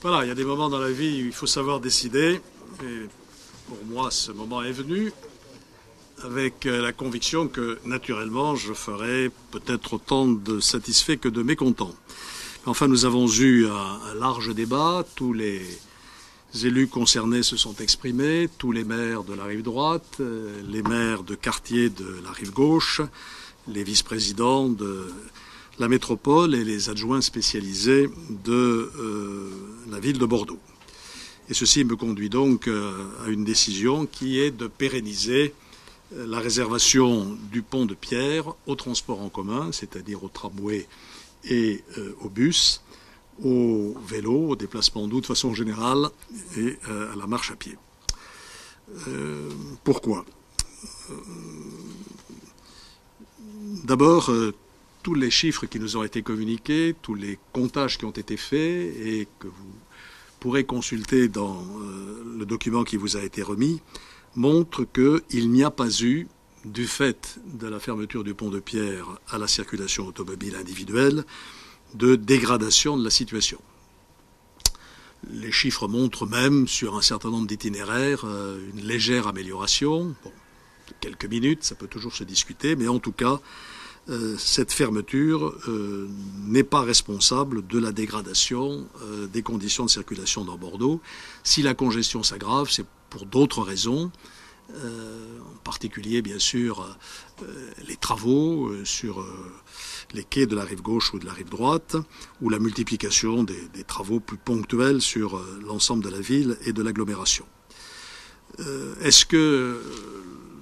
Voilà, il y a des moments dans la vie où il faut savoir décider. Et pour moi, ce moment est venu avec la conviction que, naturellement, je ferai peut-être autant de satisfaits que de mécontents. Enfin, nous avons eu un large débat. Tous les élus concernés se sont exprimés, tous les maires de la rive droite, les maires de quartier de la rive gauche, les vice-présidents de la métropole et les adjoints spécialisés de la ville de Bordeaux. Et ceci me conduit donc à une décision qui est de pérenniser la réservation du pont de Pierre au transport en commun, c'est-à-dire au tramway et au bus, au vélo, au déplacement doux de façon générale et à la marche à pied. Pourquoi ? D'abord, tous les chiffres qui nous ont été communiqués, tous les comptages qui ont été faits et que vous pourrez consulter dans le document qui vous a été remis, montrent qu'il n'y a pas eu, du fait de la fermeture du pont de Pierre à la circulation automobile individuelle, de dégradation de la situation. Les chiffres montrent même, sur un certain nombre d'itinéraires, une légère amélioration. Bon, quelques minutes, ça peut toujours se discuter, mais en tout cas, cette fermeture n'est pas responsable de la dégradation des conditions de circulation dans Bordeaux. Si la congestion s'aggrave, c'est pour d'autres raisons, en particulier bien sûr les travaux sur les quais de la rive gauche ou de la rive droite, ou la multiplication des travaux plus ponctuels sur l'ensemble de la ville et de l'agglomération. Est-ce que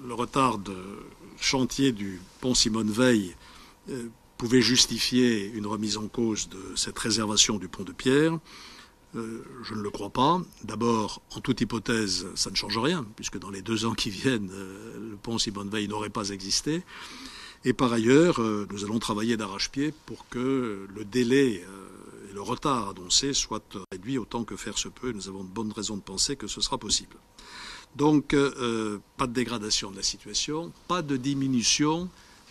le retard de chantier du pont Simone-Veil pouvait justifier une remise en cause de cette réservation du pont de Pierre ? Je ne le crois pas. D'abord, en toute hypothèse, ça ne change rien, puisque dans les 2 ans qui viennent, le pont Simone-Veil n'aurait pas existé. Et par ailleurs, nous allons travailler d'arrache-pied pour que le délai et le retard annoncé soient réduits autant que faire se peut. Nous avons de bonnes raisons de penser que ce sera possible. Donc, pas de dégradation de la situation, pas de diminution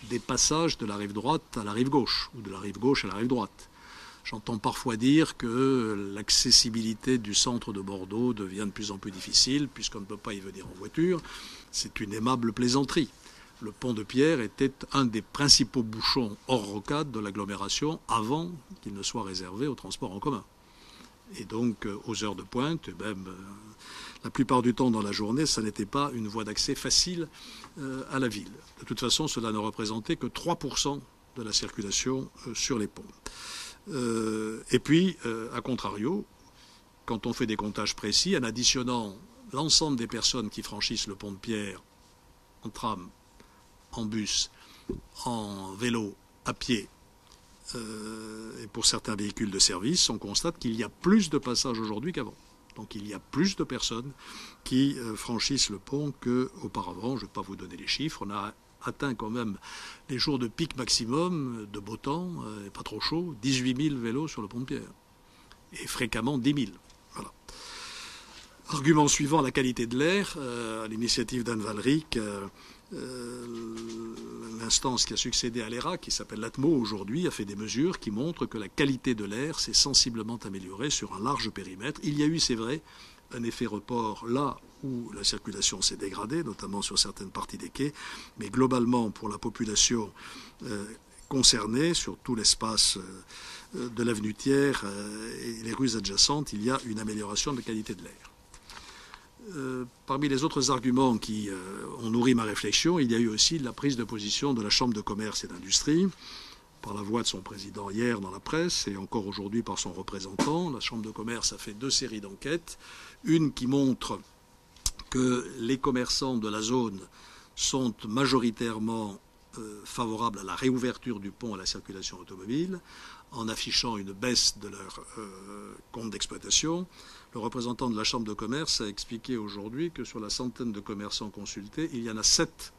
des passages de la rive droite à la rive gauche, ou de la rive gauche à la rive droite. J'entends parfois dire que l'accessibilité du centre de Bordeaux devient de plus en plus difficile, puisqu'on ne peut pas y venir en voiture. C'est une aimable plaisanterie. Le pont de Pierre était un des principaux bouchons hors rocade de l'agglomération avant qu'il ne soit réservé au transport en commun. Et donc, aux heures de pointe, et même la plupart du temps dans la journée, ça n'était pas une voie d'accès facile à la ville. De toute façon, cela ne représentait que 3% de la circulation sur les ponts. Et puis, à contrario, quand on fait des comptages précis, en additionnant l'ensemble des personnes qui franchissent le pont de Pierre en tram, en bus, en vélo, à pied, et pour certains véhicules de service, on constate qu'il y a plus de passages aujourd'hui qu'avant. Donc il y a plus de personnes qui franchissent le pont qu'auparavant. Je ne vais pas vous donner les chiffres. On a atteint quand même les jours de pic maximum, de beau temps, et pas trop chaud, 18 000 vélos sur le pont de Pierre. Et fréquemment 10 000. Voilà. Argument suivant, la qualité de l'air. À l'initiative d'Anne Valric, l'instance qui a succédé à l'ERA, qui s'appelle l'ATMO aujourd'hui, a fait des mesures qui montrent que la qualité de l'air s'est sensiblement améliorée sur un large périmètre. Il y a eu, c'est vrai, un effet report là où la circulation s'est dégradée, notamment sur certaines parties des quais, mais globalement pour la population concernée, sur tout l'espace de l'avenue Thiers et les rues adjacentes, il y a une amélioration de la qualité de l'air. Parmi les autres arguments qui ont nourri ma réflexion, il y a eu aussi la prise de position de la Chambre de commerce et d'industrie, par la voix de son président hier dans la presse et encore aujourd'hui par son représentant. La Chambre de commerce a fait 2 séries d'enquêtes. Une qui montre que les commerçants de la zone sont majoritairement favorables à la réouverture du pont à la circulation automobile, en affichant une baisse de leur compte d'exploitation. Le représentant de la Chambre de commerce a expliqué aujourd'hui que sur la centaine de commerçants consultés, il y en a 7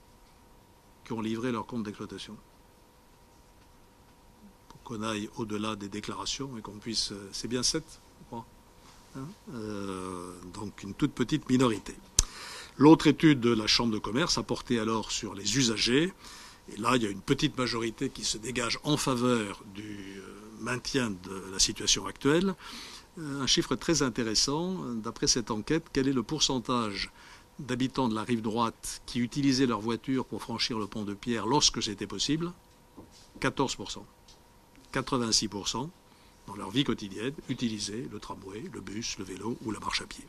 qui ont livré leur compte d'exploitation. Pour qu'on aille au-delà des déclarations et qu'on puisse... C'est bien 7, je crois. Donc une toute petite minorité. L'autre étude de la Chambre de commerce a porté alors sur les usagers. Et là, il y a une petite majorité qui se dégage en faveur du maintien de la situation actuelle. Un chiffre très intéressant, d'après cette enquête, quel est le pourcentage d'habitants de la rive droite qui utilisaient leur voiture pour franchir le pont de Pierre lorsque c'était possible? 14%. 86% dans leur vie quotidienne utilisaient le tramway, le bus, le vélo ou la marche à pied.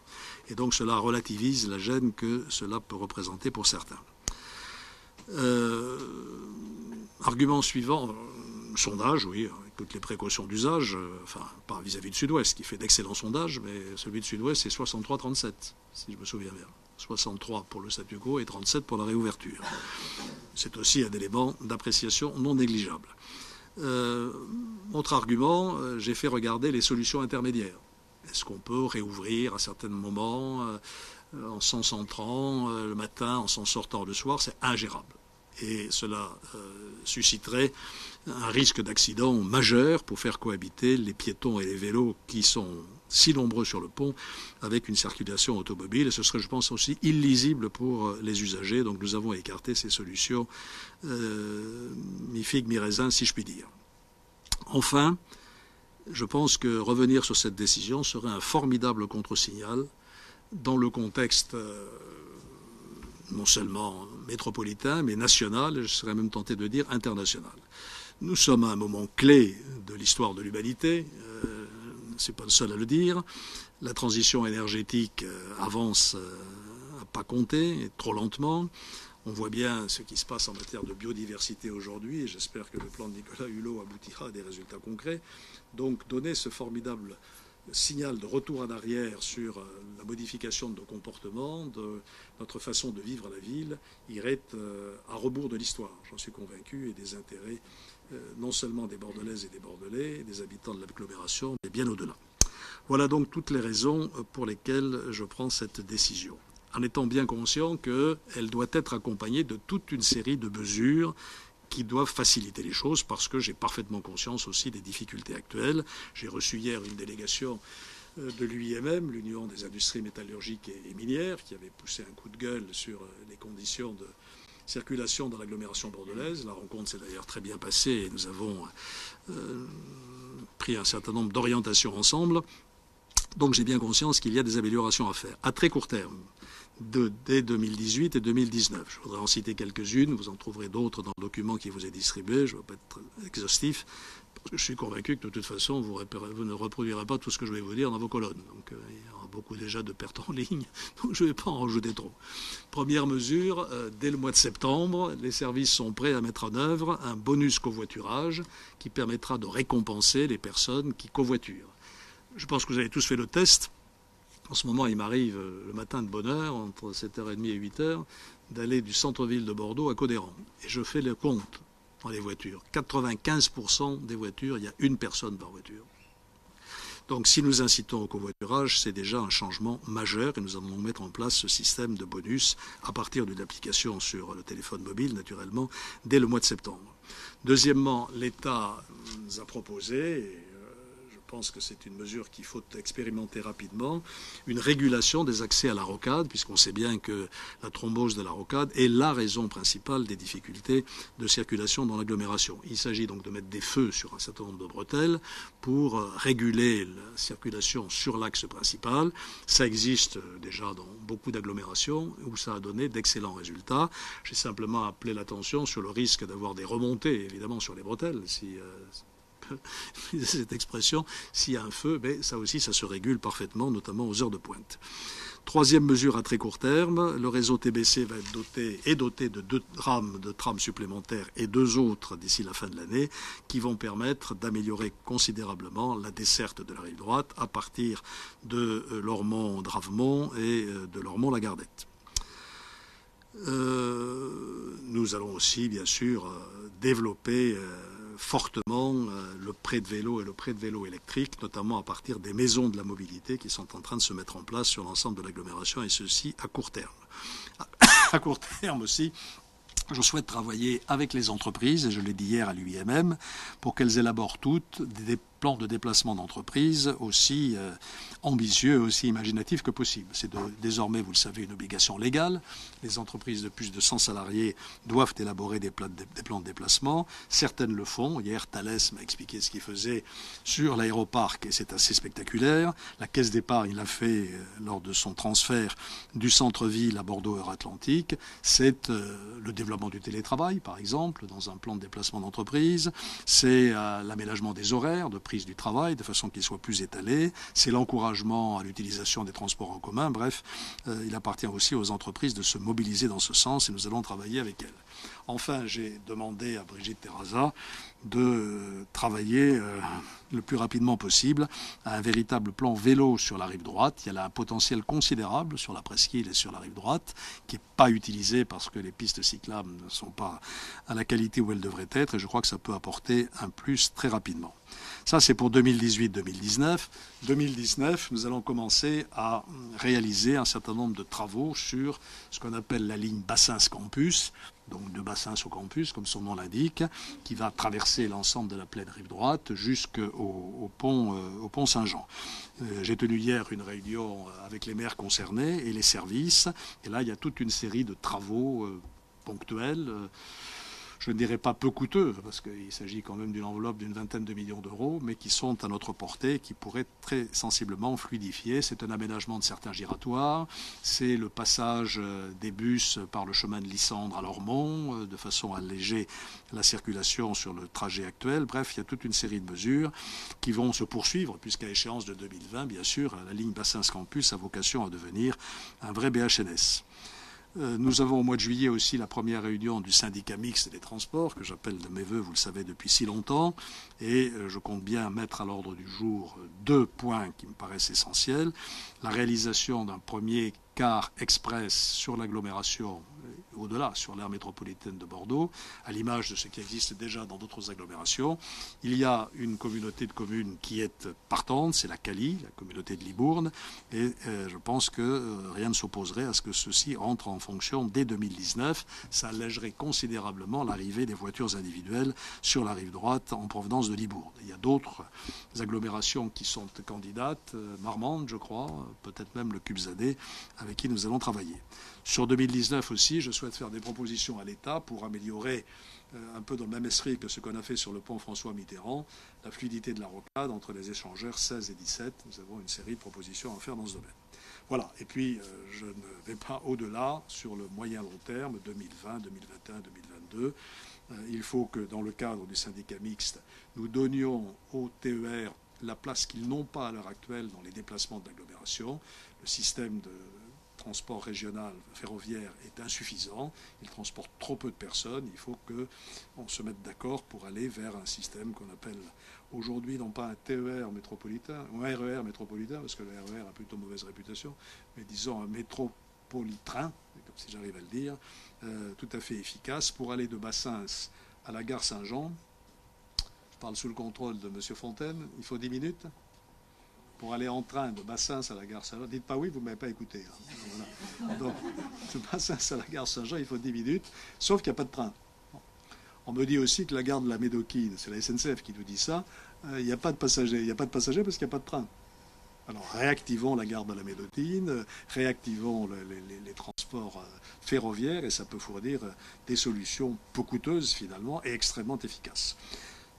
Et donc cela relativise la gêne que cela peut représenter pour certains. Argument suivant, sondage, oui, avec toutes les précautions d'usage, enfin, pas vis-à-vis de Sud-Ouest, qui fait d'excellents sondages, mais celui de Sud-Ouest, c'est 63-37, si je me souviens bien. 63 pour le statu quo et 37 pour la réouverture. C'est aussi un élément d'appréciation non négligeable. Autre argument, j'ai fait regarder les solutions intermédiaires. Est-ce qu'on peut réouvrir à certains moments, en s'en centrant le matin, en s'en sortant le soir? C'est ingérable. Et cela susciterait un risque d'accident majeur pour faire cohabiter les piétons et les vélos qui sont si nombreux sur le pont avec une circulation automobile. Et ce serait, je pense, aussi illisible pour les usagers. Donc nous avons écarté ces solutions mi-figue, mi-raisin, si je puis dire. Enfin, je pense que revenir sur cette décision serait un formidable contre-signal dans le contexte non seulement métropolitain, mais national, et je serais même tenté de dire international. Nous sommes à un moment clé de l'histoire de l'humanité, c'est pas le seul à le dire. La transition énergétique avance à pas compter, trop lentement. On voit bien ce qui se passe en matière de biodiversité aujourd'hui, et j'espère que le plan de Nicolas Hulot aboutira à des résultats concrets. Donc donner ce formidable signal de retour en arrière sur la modification de nos comportements, de notre façon de vivre la ville, irait à rebours de l'histoire, j'en suis convaincu, et des intérêts non seulement des Bordelaises et des Bordelais, des habitants de l'agglomération, mais bien au-delà. Voilà donc toutes les raisons pour lesquelles je prends cette décision, en étant bien conscient qu'elle doit être accompagnée de toute une série de mesures qui doivent faciliter les choses, parce que j'ai parfaitement conscience aussi des difficultés actuelles. J'ai reçu hier une délégation de l'UIMM, l'Union des industries métallurgiques et minières, qui avait poussé un coup de gueule sur les conditions de circulation dans l'agglomération bordelaise. La rencontre s'est d'ailleurs très bien passée et nous avons pris un certain nombre d'orientations ensemble. Donc j'ai bien conscience qu'il y a des améliorations à faire, à très court terme, dès 2018 et 2019. Je voudrais en citer quelques-unes, vous en trouverez d'autres dans le document qui vous est distribué, je ne vais pas être exhaustif, parce que je suis convaincu que de toute façon, vous ne reproduirez pas tout ce que je vais vous dire dans vos colonnes. Donc il y aura beaucoup déjà de pertes en ligne, donc je ne vais pas en rajouter trop. Première mesure, dès le mois de septembre, les services sont prêts à mettre en œuvre un bonus covoiturage qui permettra de récompenser les personnes qui covoiturent. Je pense que vous avez tous fait le test. En ce moment, il m'arrive le matin de bonne heure, entre 7h30 et 8h, d'aller du centre-ville de Bordeaux à Codéran. Et je fais le compte dans les voitures. 95% des voitures, il y a une personne par voiture. Donc si nous incitons au covoiturage, c'est déjà un changement majeur et nous allons mettre en place ce système de bonus à partir d'une application sur le téléphone mobile, naturellement, dès le mois de septembre. Deuxièmement, l'État nous a proposé, je pense que c'est une mesure qu'il faut expérimenter rapidement, une régulation des accès à la rocade, puisqu'on sait bien que la thrombose de la rocade est la raison principale des difficultés de circulation dans l'agglomération. Il s'agit donc de mettre des feux sur un certain nombre de bretelles pour réguler la circulation sur l'axe principal. Ça existe déjà dans beaucoup d'agglomérations où ça a donné d'excellents résultats. J'ai simplement appelé l'attention sur le risque d'avoir des remontées, évidemment, sur les bretelles, cette expression, s'il y a un feu, mais ça aussi, ça se régule parfaitement, notamment aux heures de pointe. Troisième mesure à très court terme, le réseau TBC va être doté de 2 rames de trams supplémentaires et 2 autres d'ici la fin de l'année qui vont permettre d'améliorer considérablement la desserte de la rive droite à partir de Lormont-Dravemont et de Lormont-Lagardette. Nous allons aussi, bien sûr, développer fortement le prêt de vélo et le prêt de vélo électrique, notamment à partir des maisons de la mobilité qui sont en train de se mettre en place sur l'ensemble de l'agglomération, et ceci à court terme. À court terme aussi, je souhaite travailler avec les entreprises, et je l'ai dit hier à l'UIMM, pour qu'elles élaborent toutes des plan de déplacement d'entreprise aussi ambitieux, aussi imaginatif que possible. C'est désormais, vous le savez, une obligation légale. Les entreprises de plus de 100 salariés doivent élaborer des plans de déplacement. Certaines le font. Hier, Thales m'a expliqué ce qu'il faisait sur l'aéroparc et c'est assez spectaculaire. La Caisse d'épargne l'a fait lors de son transfert du centre-ville à Bordeaux-Euratlantique. C'est le développement du télétravail, par exemple, dans un plan de déplacement d'entreprise. C'est l'aménagement des horaires de prise du travail de façon qu'il soit plus étalé. C'est l'encouragement à l'utilisation des transports en commun. Bref, il appartient aussi aux entreprises de se mobiliser dans ce sens et nous allons travailler avec elles. Enfin, j'ai demandé à Brigitte Terraza de travailler le plus rapidement possible à un véritable plan vélo sur la rive droite. Il y a là un potentiel considérable sur la presqu'île et sur la rive droite qui n'est pas utilisé parce que les pistes cyclables ne sont pas à la qualité où elles devraient être et je crois que ça peut apporter un plus très rapidement. Ça, c'est pour 2018-2019. 2019, nous allons commencer à réaliser un certain nombre de travaux sur ce qu'on appelle la ligne Bassins-Campus, donc de Bassins au campus, comme son nom l'indique, qui va traverser l'ensemble de la plaine rive droite jusqu'au pont Saint-Jean. J'ai tenu hier une réunion avec les maires concernés et les services, et là, il y a toute une série de travaux ponctuels, je ne dirais pas peu coûteux, parce qu'il s'agit quand même d'une enveloppe d'une vingtaine de millions d'euros, mais qui sont à notre portée, qui pourraient très sensiblement fluidifier. C'est un aménagement de certains giratoires, c'est le passage des bus par le chemin de Lissandre à Lormont, de façon à alléger la circulation sur le trajet actuel. Bref, il y a toute une série de mesures qui vont se poursuivre, puisqu'à échéance de 2020, bien sûr, la ligne Bassins-Campus a vocation à devenir un vrai BHNS. Nous avons au mois de juillet aussi la première réunion du syndicat mixte des transports, que j'appelle de mes voeux, vous le savez, depuis si longtemps. Et je compte bien mettre à l'ordre du jour 2 points qui me paraissent essentiels. La réalisation d'un premier car express sur l'agglomération, au-delà, sur l'aire métropolitaine de Bordeaux, à l'image de ce qui existe déjà dans d'autres agglomérations. Il y a une communauté de communes qui est partante, c'est la CALI, la communauté de Libourne, et je pense que rien ne s'opposerait à ce que ceci entre en fonction dès 2019. Ça allégerait considérablement l'arrivée des voitures individuelles sur la rive droite en provenance de Libourne. Il y a d'autres agglomérations qui sont candidates, Marmande, je crois, peut-être même le Cubzadet, avec qui nous allons travailler. Sur 2019 aussi, je souhaite faire des propositions à l'État pour améliorer un peu dans le même esprit que ce qu'on a fait sur le pont François Mitterrand, la fluidité de la rocade entre les échangeurs 16 et 17. Nous avons une série de propositions à faire dans ce domaine. Voilà, et puis je ne vais pas au-delà sur le moyen long terme, 2020, 2021, 2022. Il faut que dans le cadre du syndicat mixte, nous donnions au TER la place qu'ils n'ont pas à l'heure actuelle dans les déplacements de l'agglomération. Le système de transport régional ferroviaire est insuffisant, il transporte trop peu de personnes, il faut qu'on se mette d'accord pour aller vers un système qu'on appelle aujourd'hui non pas un TER métropolitain, ou un RER métropolitain, parce que le RER a plutôt mauvaise réputation, mais disons un métropolitrain, comme si j'arrive à le dire, tout à fait efficace pour aller de Bassins à la gare Saint-Jean. Je parle sous le contrôle de M. Fontaine, il faut 10 minutes pour aller en train de Bassins à la gare Saint-Jean. Dites pas oui, vous ne m'avez pas écouté. Voilà. Donc, de Bassins à la gare Saint-Jean, il faut 10 minutes, sauf qu'il n'y a pas de train. On me dit aussi que la gare de la Médoquine, c'est la SNCF qui nous dit ça, il n'y a pas de passagers. Il n'y a pas de passagers parce qu'il n'y a pas de train. Alors réactivons la gare de la Médotine, réactivons les transports ferroviaires et ça peut fournir des solutions peu coûteuses finalement et extrêmement efficaces.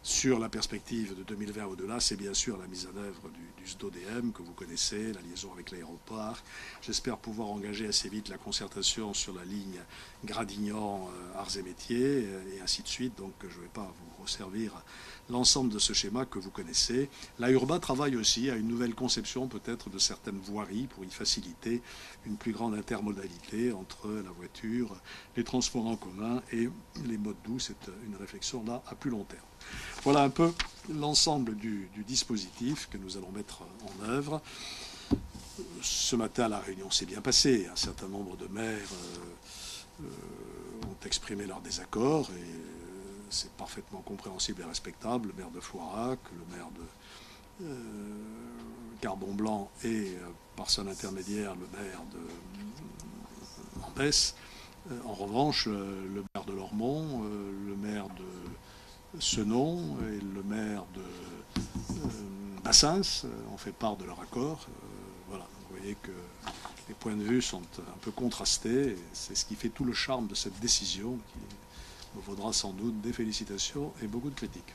Sur la perspective de 2020 au-delà, c'est bien sûr la mise en œuvre du SDODM que vous connaissez, la liaison avec l'aéroport. J'espère pouvoir engager assez vite la concertation sur la ligne Gradignan-Arts et Métiers et ainsi de suite. Donc je ne vais pas vous resservir l'ensemble de ce schéma que vous connaissez. La Urba travaille aussi à une nouvelle conception peut-être de certaines voiries pour y faciliter une plus grande intermodalité entre la voiture, les transports en commun et les modes doux. C'est une réflexion là à plus long terme. Voilà un peu l'ensemble du dispositif que nous allons mettre en œuvre. Ce matin, la réunion s'est bien passée. Un certain nombre de maires ont exprimé leur désaccord et c'est parfaitement compréhensible et respectable. Le maire de Floirac, le maire de Carbon-Blanc et, par son intermédiaire, le maire de Ambès. En revanche, le maire de Lormont, le maire de Senon et le maire Assens ont fait part de leur accord. Voilà, vous voyez que les points de vue sont un peu contrastés. C'est ce qui fait tout le charme de cette décision qui nous vaudra sans doute des félicitations et beaucoup de critiques.